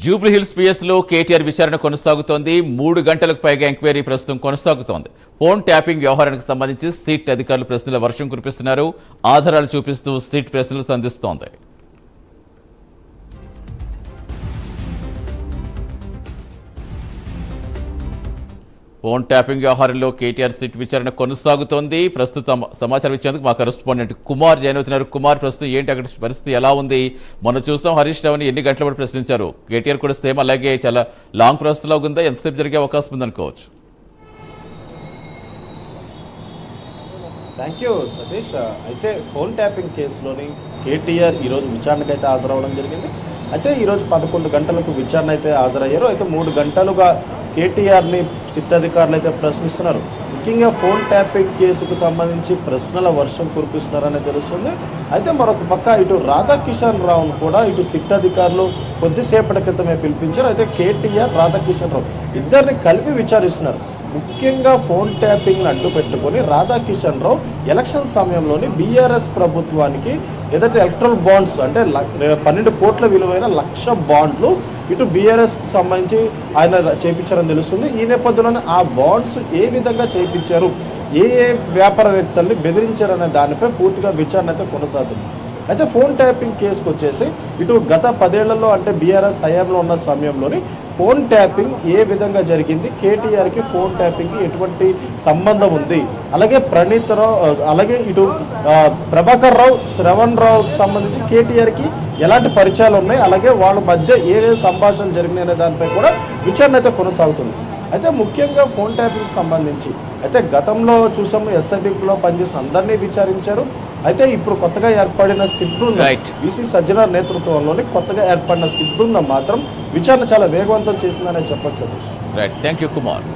జూబ్లీహిల్స్ పిఎస్లో కేటీఆర్ విచారణ కొనసాగుతోంది. 3 గంటలకు పైగా ఎంక్వైరీ ప్రస్తుతం కొనసాగుతోంది. ఫోన్ ట్యాపింగ్ వ్యవహారానికి సంబంధించి సిట్ అధికారులు ప్రశ్నల వర్షం కురిపిస్తున్నారు. ఆధారాలు చూపిస్తూ సిట్ ప్రశ్నలు సంధిస్తోంది. ఫోన్ ట్యాపింగ్ వ్యవహారంలో కేటీఆర్ సిట్ విచారణ కొనసాగుతోంది. ప్రస్తుతం సమాచారం ఇచ్చేందుకు మా కరెస్పాండెంట్ కుమార్ జాయిన్ అవుతున్నారు. కుమార్, ప్రస్తుతం ఏంటి అక్కడ పరిస్థితి ఎలా ఉంది? మనం చూస్తాం హరీష్ రావుని ఎన్ని గంటల పాటు ప్రశ్నించారు. కేటీఆర్ కూడా సేమ్ అలాగే చాలా లాంగ్ ప్రాసెస్ లో ఉందా? ఎంతసేపు జరిగే అవకాశం ఉందనుకోవచ్చు? Thank you Satish. అయితే ఫోన్ ట్యాపింగ్ కేసులోని కేటీఆర్ ఈరోజు విచారణకు అయితే హాజరవ్వడం జరిగింది. అయితే ఈరోజు 11 గంటలకు విచారణ అయితే హాజరయ్యారు. అయితే 3 గంటలుగా కేటీఆర్ని సిట్ అధికారులు అయితే ప్రశ్నిస్తున్నారు. ముఖ్యంగా ఫోన్ ట్యాపింగ్ కేసుకు సంబంధించి ప్రశ్నల వర్షం కురిపిస్తున్నారని తెలుస్తుంది. అయితే మరొక పక్క ఇటు రాధాకిషన్ రావును కూడా ఇటు సిట్ అధికారులు కొద్దిసేపటి క్రితమే పిలిపించారు. అయితే కేటీఆర్, రాధాకిషన్ రావు ఇద్దరిని కలిపి విచారిస్తున్నారు. ముఖ్యంగా ఫోన్ ట్యాపింగ్ని అడ్డు పెట్టుకొని రాధాకిషన్ రావు ఎలక్షన్ సమయంలోని బీఆర్ఎస్ ప్రభుత్వానికి ఏదైతే ఎలక్ట్రల్ బాండ్స్ అంటే 12 కోట్ల విలువైన 1,00,000 బాండ్లు ఇటు బీఆర్ఎస్కి సంబంధించి ఆయన చేయించారని తెలుస్తుంది. ఈ నేపథ్యంలోనే ఆ బాండ్స్ ఏ విధంగా చేయించారు, ఏ వ్యాపారవేత్తల్ని బెదిరించారనే దానిపై పూర్తిగా విచారణ అయితే కొనసాగుతుంది. అయితే ఫోన్ ట్యాపింగ్ కేసుకు వచ్చేసి ఇటు గత 10 ఏళ్లలో అంటే బీఆర్ఎస్ హయాంలో ఉన్న సమయంలోని ఫోన్ ట్యాపింగ్ ఏ విధంగా జరిగింది, కేటీఆర్కి ఫోన్ ట్యాపింగ్కి ఎటువంటి సంబంధం ఉంది, అలాగే ప్రణీత్ రావు, అలాగే ఇటు ప్రభాకర్ రావు, శ్రవణ్ రావుకి సంబంధించి కేటీఆర్కి ఎలాంటి పరిచయాలు ఉన్నాయి, అలాగే వాళ్ళ మధ్య ఏ సంభాషణలు జరిగినాయి అనే దానిపై కూడా విచారణ అయితే కొనసాగుతుంది. అయితే ముఖ్యంగా ఫోన్ ట్యాపింగ్కి సంబంధించి అయితే గతంలో చూసాము ఎస్ఐబిలో పనిచేసిన అందరినీ విచారించారు. అయితే ఇప్పుడు కొత్తగా ఏర్పడిన సిట్ బృందం విసి సజ్జనార్ నేతృత్వంలోని కొత్తగా ఏర్పడిన సిట్ బృందం మాత్రం విచారణ చాలా వేగవంతం చేసిందనే చెప్పచ్చు Satish. Right, thank you Kumar.